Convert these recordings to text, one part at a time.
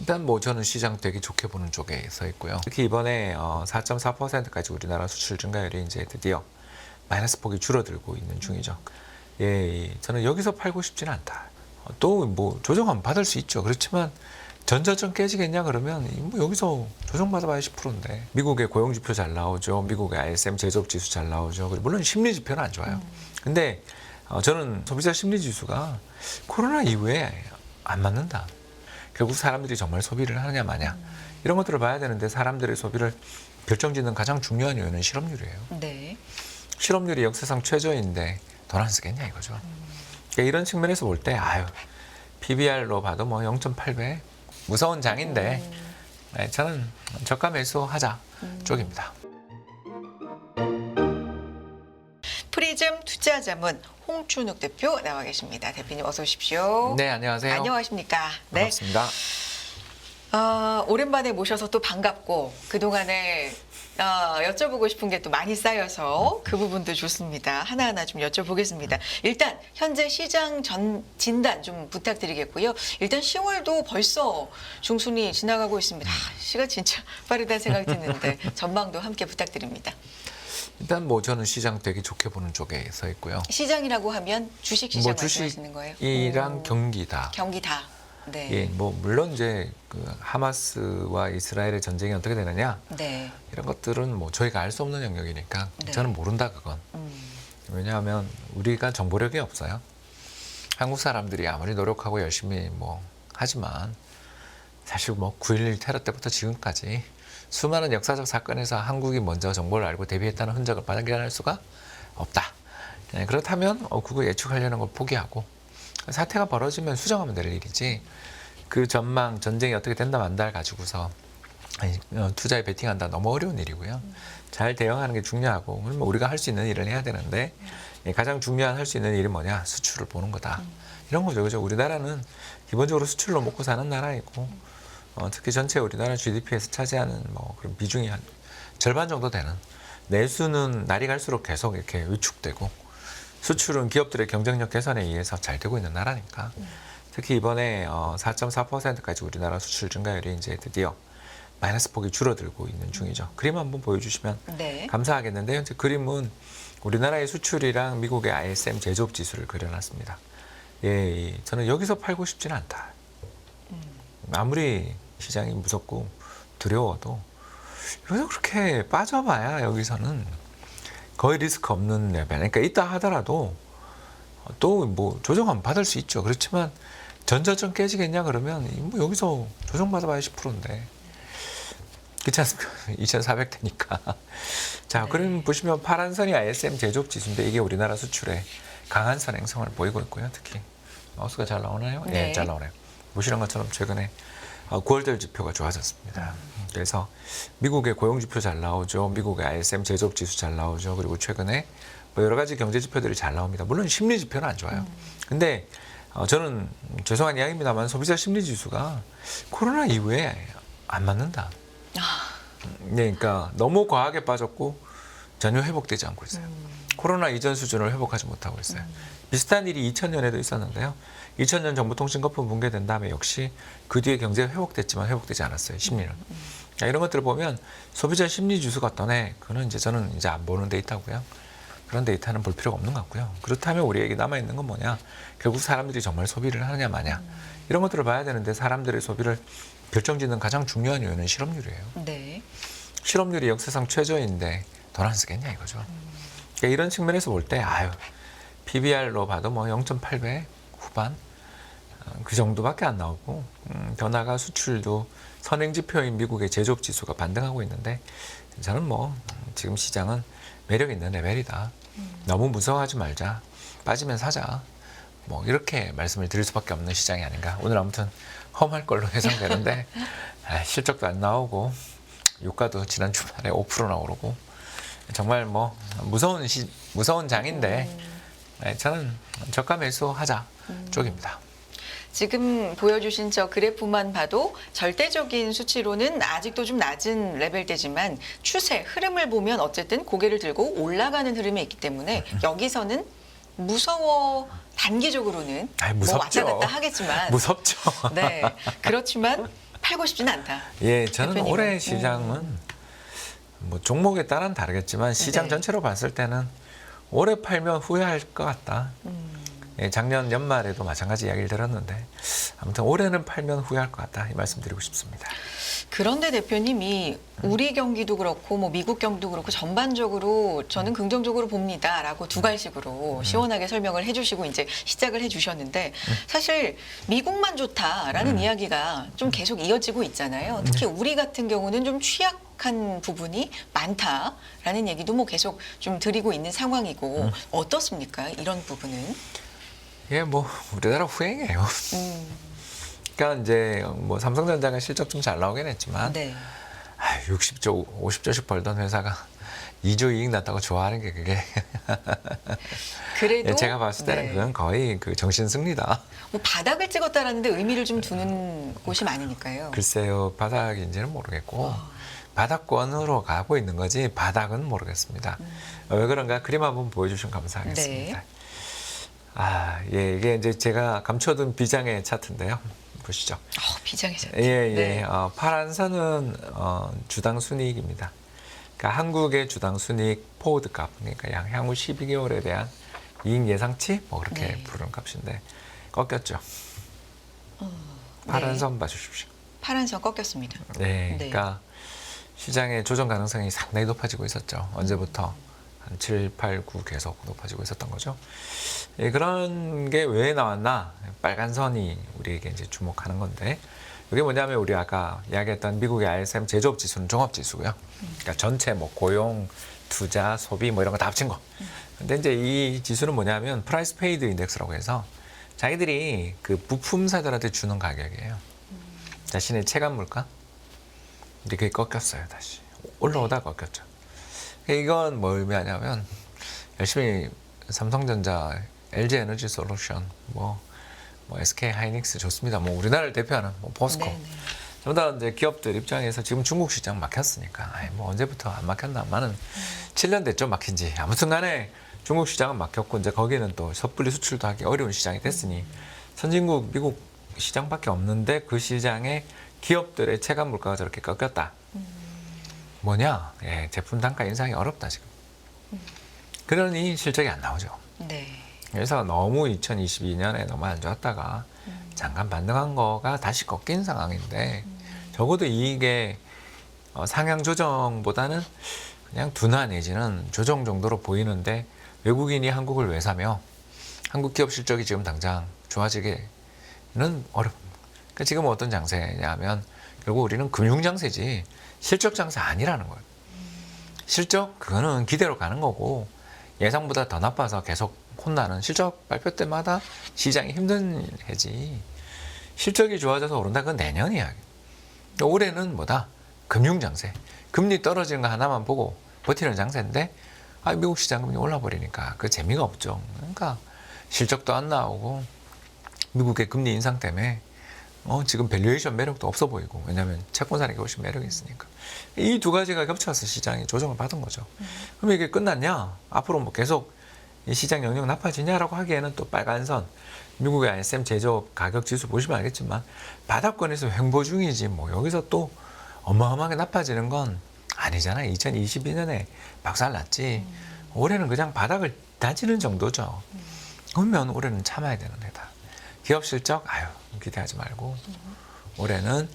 일단 뭐 저는 시장 되게 좋게 보는 쪽에 서 있고요. 특히 이번에 4.4%까지 우리나라 수출 증가율이 이제 드디어 마이너스 폭이 줄어들고 있는 중이죠. 예, 저는 여기서 팔고 싶지는 않다. 또 뭐 조정은 받을 수 있죠. 그렇지만 전저점 깨지겠냐 그러면 뭐 여기서 조정 받아봐야 10%인데 미국의 고용 지표 잘 나오죠. 미국의 ISM 제조업 지수 잘 나오죠. 그리고 물론 심리 지표는 안 좋아요. 근데 저는 소비자 심리 지수가 코로나 이후에 안 맞는다. 결국 사람들이 정말 소비를 하느냐 마냐 이런 것들을 봐야 되는데 사람들의 소비를 결정짓는 가장 중요한 요인은 실업률이에요. 네. 실업률이 역사상 최저인데 돈 안 쓰겠냐 이거죠. 그러니까 이런 측면에서 볼 때 PBR로 봐도 뭐 0.8배 무서운 장인데 저는 저가 매수하자 쪽입니다. 프리즘 투자자문 홍춘욱 대표 나와 계십니다. 대표님 어서 오십시오. 네, 안녕하세요. 안녕하십니까. 네. 반갑습니다. 오랜만에 모셔서 또 반갑고 그동안에 여쭤보고 싶은 게 또 많이 쌓여서 그 부분도 좋습니다. 하나하나 좀 여쭤보겠습니다. 일단 현재 시장 진단 좀 부탁드리겠고요. 일단 10월도 벌써 중순이 지나가고 있습니다. 시가 진짜 빠르다는 생각이 드는데 전망도 함께 부탁드립니다. 일단 뭐 저는 시장 되게 좋게 보는 쪽에 서 있고요. 시장이라고 하면 주식 시장 뭐 말씀하시는 거예요? 주식이랑 경기다. 경기 다. 네. 예, 뭐 물론 이제 그 하마스와 이스라엘의 전쟁이 어떻게 되느냐 네. 이런 것들은 뭐 저희가 알 수 없는 영역이니까 네. 저는 모른다 그건. 왜냐하면 우리가 정보력이 없어요. 한국 사람들이 아무리 노력하고 열심히 뭐 하지만 사실 뭐 9.11 테러 때부터 지금까지 수많은 역사적 사건에서 한국이 먼저 정보를 알고 대비했다는 흔적을 발견할 수가 없다. 네, 그렇다면 그거 예측하려는 걸 포기하고 사태가 벌어지면 수정하면 될 일이지 그 전망, 전쟁이 어떻게 된다 만다를 가지고서 투자에 베팅한다 너무 어려운 일이고요. 잘 대응하는 게 중요하고 그러면 우리가 할 수 있는 일을 해야 되는데 가장 중요한 할 수 있는 일이 뭐냐? 수출을 보는 거다. 이런 거죠. 그죠? 우리나라는 기본적으로 수출로 먹고 사는 나라이고 특히 전체 우리나라 GDP에서 차지하는 뭐 그런 비중이 한 절반 정도 되는 내수는 날이 갈수록 계속 이렇게 위축되고 수출은 기업들의 경쟁력 개선에 의해서 잘 되고 있는 나라니까 특히 이번에 4.4%까지 우리나라 수출 증가율이 이제 드디어 마이너스 폭이 줄어들고 있는 중이죠. 그림 한번 보여주시면 네. 감사하겠는데 현재 그림은 우리나라의 수출이랑 미국의 ISM 제조업 지수를 그려놨습니다. 예, 저는 여기서 팔고 싶지는 않다. 아무리 시장이 무섭고 두려워도 여기서 그렇게 빠져봐야 여기서는 거의 리스크 없는 레벨. 그러니까 있다 하더라도 또 뭐 조정은 받을 수 있죠. 그렇지만 전저점 깨지겠냐 그러면 뭐 여기서 조정 받아봐야 10%인데 그렇지 않습니까? 2,400대니까. 자, 네. 그럼 보시면 파란 선이 ISM 제조업 지수인데 이게 우리나라 수출의 강한 선행성을 보이고 있고요. 특히 마우스가 잘 나오나요? 네. 네, 잘 나오네요. 보시는 것처럼 최근에 9월달 지표가 좋아졌습니다. 그래서 미국의 고용 지표 잘 나오죠. 미국의 ISM 제조업 지수 잘 나오죠. 그리고 최근에 뭐 여러 가지 경제 지표들이 잘 나옵니다. 물론 심리 지표는 안 좋아요. 근데 저는 죄송한 이야기입니다만 소비자 심리 지수가 코로나 이후에 안 맞는다. 네, 그러니까 너무 과하게 빠졌고 전혀 회복되지 않고 있어요. 코로나 이전 수준을 회복하지 못하고 있어요. 비슷한 일이 2000년에도 있었는데요. 2000년 정보통신거품 붕괴된 다음에 역시 그 뒤에 경제가 회복됐지만 회복되지 않았어요. 심리는. 이런 것들을 보면 소비자 심리 지수가 어떠네. 그거는 이제 저는 이제 안 보는 데이터고요. 그런 데이터는 볼 필요가 없는 것 같고요. 그렇다면 우리에게 남아있는 건 뭐냐. 결국 사람들이 정말 소비를 하느냐 마냐. 이런 것들을 봐야 되는데 사람들의 소비를 결정짓는 가장 중요한 요인은 실업률이에요. 네. 실업률이 역사상 최저인데 돈 안 쓰겠냐 이거죠. 그러니까 이런 측면에서 볼 때 PBR로 봐도 뭐 0.8배 후반 그 정도밖에 안 나오고 더 나아가 수출도 선행지표인 미국의 제조업 지수가 반등하고 있는데 저는 뭐 지금 시장은 매력 있는 레벨이다. 너무 무서워하지 말자. 빠지면 사자. 뭐 이렇게 말씀을 드릴 수밖에 없는 시장이 아닌가. 오늘 아무튼 험할 걸로 예상되는데 실적도 안 나오고 유가도 지난 주말에 5%나 오르고 정말 뭐 무서운 장인데 저는 저가 매수하자 쪽입니다. 지금 보여주신 저 그래프만 봐도 절대적인 수치로는 아직도 좀 낮은 레벨대지만 추세, 흐름을 보면 어쨌든 고개를 들고 올라가는 흐름이 있기 때문에 여기서는 무서워 단기적으로는 뭐 왔다 무섭죠. 갔다 하겠지만 무섭죠. 네, 그렇지만 팔고 싶지는 않다. 예, 저는 대표님은. 올해 시장은 뭐 종목에 따라는 다르겠지만 시장 네. 전체로 봤을 때는 올해 팔면 후회할 것 같다. 예, 작년 연말에도 마찬가지 이야기를 들었는데 아무튼 올해는 팔면 후회할 것 같다 이 말씀드리고 싶습니다. 그런데 대표님이 우리 경기도 그렇고 뭐 미국 경기도 그렇고 전반적으로 저는 긍정적으로 봅니다라고 두 갈식으로 시원하게 설명을 해주시고 이제 시작을 해주셨는데 사실 미국만 좋다라는 이야기가 좀 계속 이어지고 있잖아요. 특히 우리 같은 경우는 좀 취약한 부분이 많다라는 얘기도 뭐 계속 좀 드리고 있는 상황이고 어떻습니까? 이런 부분은? 예, 뭐 우리나라 후행이에요. 그러니까 이제 뭐 삼성전자가 실적 좀 잘 나오긴 했지만 네. 60조, 50조씩 벌던 회사가 2조 이익 났다고 좋아하는 게 그게 그래도 예, 제가 봤을 때는 네. 그건 거의 그 정신승리다. 뭐 바닥을 찍었다라는 데 의미를 좀 두는 곳이 많으니까요. 글쎄요, 바닥인지는 모르겠고 바닥권으로 가고 있는 거지 바닥은 모르겠습니다. 왜 그런가 그림 한번 보여주시면 감사하겠습니다. 네. 아, 예, 이게 이제 제가 감춰둔 비장의 차트인데요. 보시죠. 비장해졌죠. 예, 예. 네. 파란 선은 주당 순이익입니다. 그러니까 한국의 주당 순이익 포워드 값, 그러니까 향후 12개월에 대한 이익 예상치 뭐 그렇게 네. 부르는 값인데 꺾였죠. 파란 네. 선 봐주십시오. 파란 선 꺾였습니다. 네, 네. 그러니까 시장의 조정 가능성이 상당히 높아지고 있었죠. 언제부터 한 7, 8, 9 계속 높아지고 있었던 거죠. 예, 그런 게 왜 나왔나? 빨간 선이 우리에게 이제 주목하는 건데 이게 뭐냐면 우리 아까 이야기했던 미국의 ISM 제조업 지수는 종합 지수고요. 그러니까 전체 뭐 고용, 투자, 소비 뭐 이런 거 다 합친 거. 근데 이제 이 지수는 뭐냐면 프라이스 페이드 인덱스라고 해서 자기들이 그 부품사들한테 주는 가격이에요. 자신의 체감 물가. 근데 그게 꺾였어요, 다시. 올라오다 꺾였죠. 이건 뭐 의미하냐면 열심히 삼성전자, LG에너지 솔루션, 뭐 SK 하이닉스 좋습니다. 뭐 우리나라를 대표하는 뭐 포스코. 네, 네. 전부 다 이제 기업들 입장에서 지금 중국 시장 막혔으니까 아이 뭐 언제부터 안 막혔나마는 7년 됐죠 막힌 지. 아무튼간에 중국 시장은 막혔고 이제 거기는 또 섣불리 수출도 하기 어려운 시장이 됐으니 선진국 미국 시장밖에 없는데 그 시장에 기업들의 체감 물가가 저렇게 꺾였다. 뭐냐? 예, 제품 단가 인상이 어렵다 지금. 그러니 실적이 안 나오죠. 네. 그래서 너무 2022년에 너무 안 좋았다가 잠깐 반등한 거가 다시 꺾인 상황인데 적어도 이게 상향 조정보다는 그냥 둔화 내지는 조정 정도로 보이는데 외국인이 한국을 왜 사며 한국 기업 실적이 지금 당장 좋아지기는 어렵습니다. 그러니까 지금 어떤 장세냐면 결국 우리는 금융 장세지 실적 장세 아니라는 거예요. 실적 그거는 기대로 가는 거고 예상보다 더 나빠서 계속 혼나는 실적 발표 때마다 시장이 힘든 해지 실적이 좋아져서 오른다 그건 내년 이야기. 올해는 뭐다? 금융 장세. 금리 떨어지는 거 하나만 보고 버티는 장세인데 미국 시장 금리 올라버리니까 그 재미가 없죠. 그러니까 실적도 안 나오고 미국의 금리 인상 때문에 지금 밸류에이션 매력도 없어 보이고 왜냐하면 채권 사는 게 훨씬 매력이 있으니까 이 두 가지가 겹쳐서 시장이 조정을 받은 거죠. 그럼 이게 끝났냐? 앞으로 뭐 계속 이 시장 영역 나빠지냐라고 하기에는 또 빨간 선 미국의 ISM 제조업 가격 지수 보시면 알겠지만 바닥권에서 횡보 중이지 뭐 여기서 또 어마어마하게 나빠지는 건 아니잖아. 2022년에 박살났지. 올해는 그냥 바닥을 다지는 정도죠. 그러면 올해는 참아야 되는 해다. 기업 실적 기대하지 말고 올해는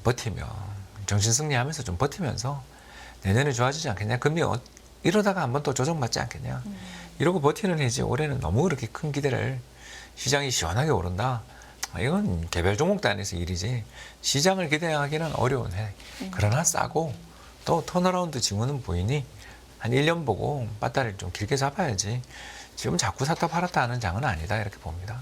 버티면 정신승리하면서 좀 버티면서 내년에 좋아지지 않겠냐. 금리 이러다가 한 번 또 조정받지 않겠냐. 이러고 버티는 해지 올해는 너무 그렇게 큰 기대를 시장이 시원하게 오른다. 이건 개별 종목 단위에서 일이지 시장을 기대하기는 어려운 해. 그러나 싸고 또 턴어라운드 징후는 보이니 한 1년 보고 배터리를 좀 길게 잡아야지 지금 자꾸 샀다 팔았다 하는 장은 아니다 이렇게 봅니다.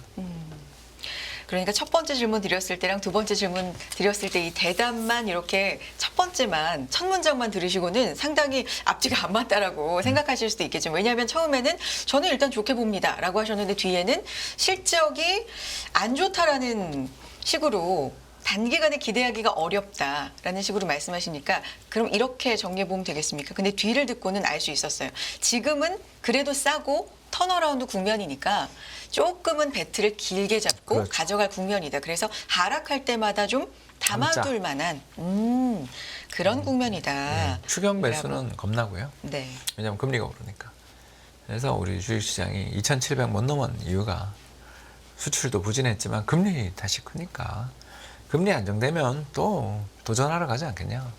그러니까 첫 번째 질문 드렸을 때랑 두 번째 질문 드렸을 때 이 대답만 이렇게 첫 번째만 첫 문장만 들으시고는 상당히 앞뒤가 안 맞다라고 생각하실 수도 있겠지만 왜냐하면 처음에는 저는 일단 좋게 봅니다라고 하셨는데 뒤에는 실적이 안 좋다라는 식으로 단기간에 기대하기가 어렵다라는 식으로 말씀하시니까 그럼 이렇게 정리해 보면 되겠습니까? 근데 뒤를 듣고는 알 수 있었어요. 지금은 그래도 싸고 턴어라운드 국면이니까 조금은 배트를 길게 잡고 그렇죠. 가져갈 국면이다. 그래서 하락할 때마다 좀 담아둘 만한 그런 국면이다. 네, 추경 매수는 겁나고요. 네. 왜냐하면 금리가 오르니까. 그래서 우리 주식시장이 2,700 못 넘은 이유가 수출도 부진했지만 금리 다시 크니까 금리 안정되면 또 도전하러 가지 않겠냐.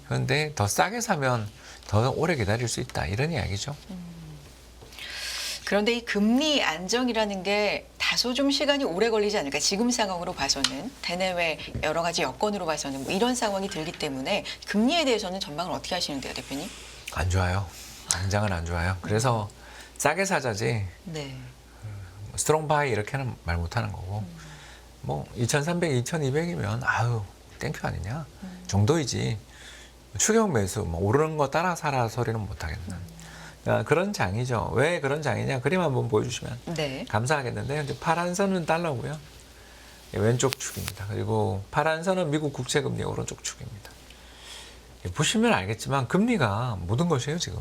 그런데 더 싸게 사면 더 오래 기다릴 수 있다. 이런 이야기죠. 그런데 이 금리 안정이라는 게 다소 좀 시간이 오래 걸리지 않을까. 지금 상황으로 봐서는 대내외 여러 가지 여건으로 봐서는 뭐 이런 상황이 들기 때문에 금리에 대해서는 전망을 어떻게 하시는데요, 대표님? 안 좋아요. 당장은 안 좋아요. 그래서 싸게 사자지 네. 스트롱 바이 이렇게는 말 못하는 거고 뭐 2,300, 2,200이면 아유 땡큐 아니냐 정도이지 추경 매수 뭐 오르는 거 따라 사라 소리는 못하겠는 그런 장이죠. 왜 그런 장이냐 그림 한번 보여주시면 네. 감사하겠는데 현재 파란 선은 달러고요. 왼쪽 축입니다. 그리고 파란 선은 미국 국채금리 오른쪽 축입니다. 보시면 알겠지만 금리가 모든 것이에요 지금.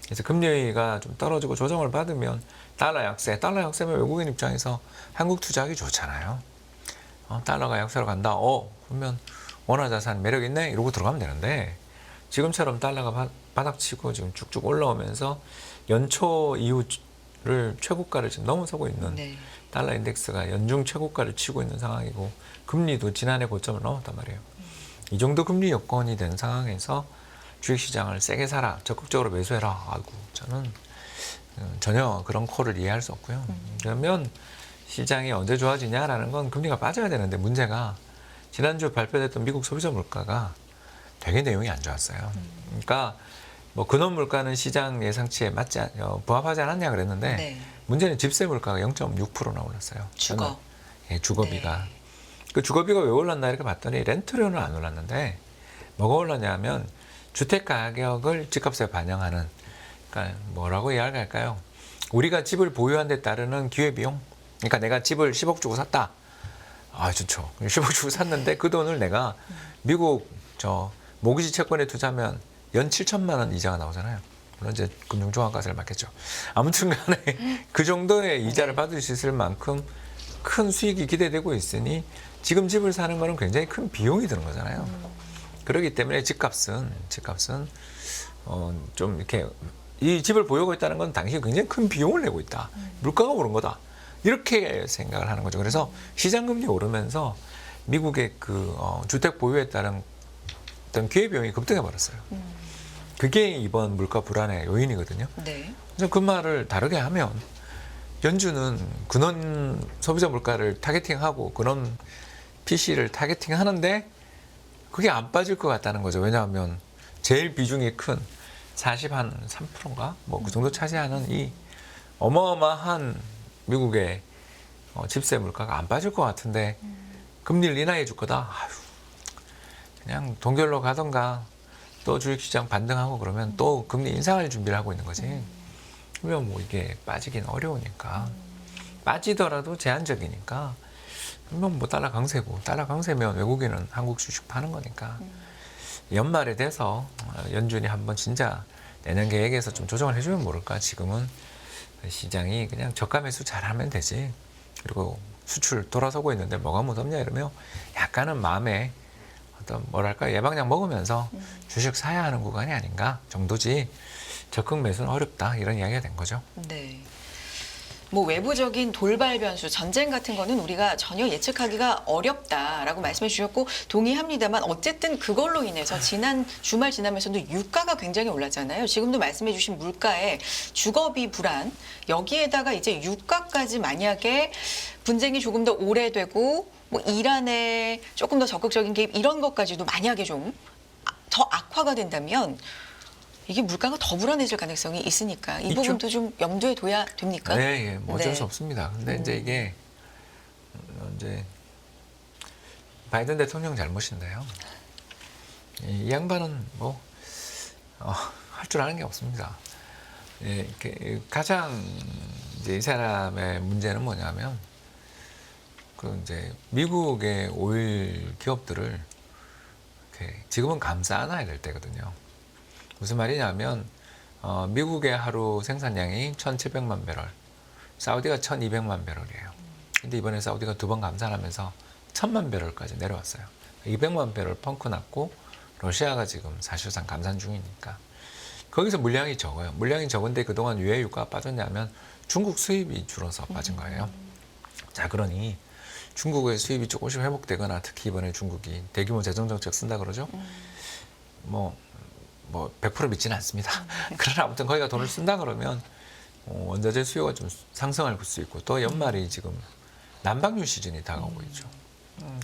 그래서 금리가 좀 떨어지고 조정을 받으면 달러 약세, 달러 약세면 외국인 입장에서 한국 투자하기 좋잖아요. 달러가 약세로 간다. 그러면 원화 자산 매력 있네 이러고 들어가면 되는데 지금처럼 달러가 바닥치고 지금 쭉쭉 올라오면서 연초 이후를 최고가를 지금 넘어서고 있는 네. 달러 인덱스가 연중 최고가를 치고 있는 상황이고 금리도 지난해 고점을 넘었단 말이에요. 이 정도 금리 여건이 된 상황에서 주식시장을 세게 사라, 적극적으로 매수해라. 아이고, 저는 전혀 그런 콜을 이해할 수 없고요. 그러면 시장이 언제 좋아지냐라는 건 금리가 빠져야 되는데 문제가 지난주 발표됐던 미국 소비자 물가가 되게 내용이 안 좋았어요. 그러니까 뭐 근원 물가는 시장 예상치에 부합하지 않았냐 그랬는데 네. 문제는 집세 물가가 0.6%나 올랐어요. 주거. 예, 주거비가. 네. 그 주거비가 왜 올랐나 이렇게 봤더니 렌트료는 안 올랐는데 뭐가 올랐냐면 주택 가격을 집값에 반영하는 그러니까 뭐라고 이야기할까요? 우리가 집을 보유한 데 따르는 기회비용. 그러니까 내가 집을 10억 주고 샀다. 아 좋죠. 10억 주고 샀는데 그 돈을 내가 미국 모기지 채권에 투자하면 연 7천만 원 이자가 나오잖아요. 물론 이제 금융종합과세를 맞겠죠. 아무튼 간에 그 정도의 이자를 받을 수 있을 만큼 큰 수익이 기대되고 있으니 지금 집을 사는 거는 굉장히 큰 비용이 드는 거잖아요. 그렇기 때문에 집값은 좀 이렇게 이 집을 보유하고 있다는 건 당신이 굉장히 큰 비용을 내고 있다. 물가가 오른 거다. 이렇게 생각을 하는 거죠. 그래서 시장금리 오르면서 미국의 주택 보유에 따른 어떤 기회비용이 급등해 버렸어요. 그게 이번 물가 불안의 요인이거든요. 네. 그래서 그 말을 다르게 하면 연준은 근원 소비자 물가를 타겟팅하고 근원 PC를 타겟팅하는데 그게 안 빠질 것 같다는 거죠. 왜냐하면 제일 비중이 큰 43%인가 뭐 그 정도 차지하는 이 어마어마한 미국의 집세 물가가 안 빠질 것 같은데 금리를 인하해 줄 거다. 아유, 그냥 동결로 가던가 또 주식시장 반등하고 그러면 또 금리 인상할 준비를 하고 있는 거지. 그러면 뭐 이게 빠지긴 어려우니까 빠지더라도 제한적이니까 그러면 뭐 달러 강세고 달러 강세면 외국인은 한국 주식 파는 거니까 연말에 돼서 연준이 한번 진짜 내년 계획에서 좀 조정을 해주면 모를까. 지금은 시장이 그냥 저가 매수 잘하면 되지. 그리고 수출 돌아서고 있는데 뭐가 무섭냐 이러면 약간은 마음에 어떤 뭐랄까 예방약 먹으면서 주식 사야 하는 구간이 아닌가 정도지 적극 매수는 어렵다 이런 이야기가 된 거죠. 네. 뭐 외부적인 돌발 변수, 전쟁 같은 거는 우리가 전혀 예측하기가 어렵다라고 말씀해 주셨고 동의합니다만 어쨌든 그걸로 인해서 지난 주말 지나면서도 유가가 굉장히 올랐잖아요. 지금도 말씀해 주신 물가에 주거비 불안 여기에다가 이제 유가까지 만약에 분쟁이 조금 더 오래되고 뭐 이란의 조금 더 적극적인 개입 이런 것까지도 만약에 좀 더 악화가 된다면 이게 물가가 더 불안해질 가능성이 있으니까 이 있죠. 부분도 좀 염두에 둬야 됩니까? 네, 예, 뭐 어쩔 네. 수 없습니다. 근데 이제 이게 이제 바이든 대통령 잘못인데요. 이 양반은 뭐 할 줄 아는 게 없습니다. 예, 가장 이제 이 사람의 문제는 뭐냐면 그 이제 미국의 오일 기업들을 이렇게 지금은 감싸 안아야 될 때거든요. 무슨 말이냐면 미국의 하루 생산량이 1,700만 배럴, 사우디가 1,200만 배럴이에요. 근데 이번에 사우디가 2번 감산하면서 1000만 배럴까지 내려왔어요. 200만 배럴 펑크 났고 러시아가 지금 사실상 감산 중이니까 거기서 물량이 적어요. 물량이 적은데 그동안 왜 유가가 빠졌냐면 중국 수입이 줄어서 빠진 거예요. 자, 그러니 중국의 수입이 조금씩 회복되거나 특히 이번에 중국이 대규모 재정정책 쓴다 그러죠. 뭐 100% 믿지는 않습니다. 그러나 아무튼 거기가 돈을 쓴다 그러면 원자재 수요가 좀 상승할 수 있고 또 연말이 지금 난방유 시즌이 다가오고 있죠.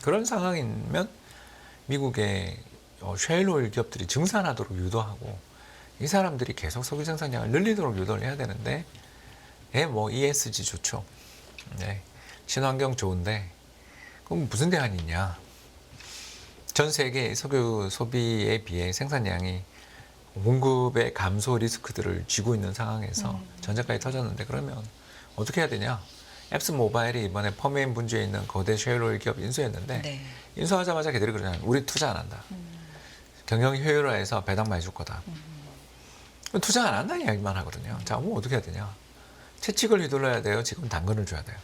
그런 상황이면 미국의 셰일오일 기업들이 증산하도록 유도하고 이 사람들이 계속 석유 생산량을 늘리도록 유도를 해야 되는데 뭐 ESG 좋죠. 네, 친환경 좋은데 그럼 무슨 대안이 있냐. 전 세계 석유 소비에 비해 생산량이 공급의 감소 리스크들을 쥐고 있는 상황에서 전쟁까지 터졌는데 그러면 어떻게 해야 되냐. 앱스 모바일이 이번에 퍼미인 분주에 있는 거대 셰일오일 기업 인수했는데 네. 인수하자마자 걔들이 그러잖아요. 우리 투자 안 한다. 경영 효율화해서 배당만 해줄 거다. 투자 안 한다는 이야기만 하거든요. 자, 뭐 어떻게 해야 되냐. 채찍을 휘둘러야 돼요. 지금 당근을 줘야 돼요.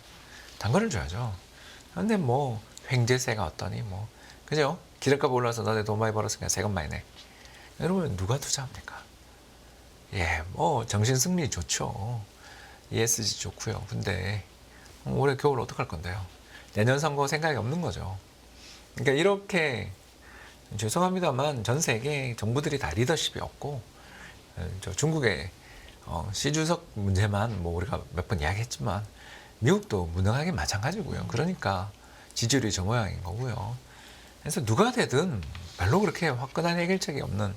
당근을 줘야죠. 근데 뭐 횡재세가 어떠니 뭐 그죠? 기름값 올라서 너네 돈 많이 벌었으니까 세금 많이 내. 여러분 누가 투자합니까? 예, 뭐 정신승리 좋죠. ESG 좋고요. 근데 올해 겨울 어떡할 건데요? 내년 선거 생각이 없는 거죠. 그러니까 이렇게 죄송합니다만 전 세계 정부들이 다 리더십이 없고 저 중국의 시주석 문제만 뭐 우리가 몇 번 이야기했지만 미국도 무능하게 마찬가지고요. 그러니까 지지율이 저 모양인 거고요. 그래서 누가 되든 별로 그렇게 화끈한 해결책이 없는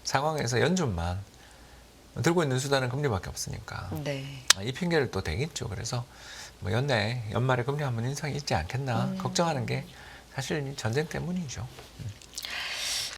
상황에서 연준만 들고 있는 수단은 금리밖에 없으니까 네. 이 핑계를 또 대겠죠. 그래서 뭐 연말에 금리 한번 인상이 있지 않겠나 걱정하는 게 사실 전쟁 때문이죠.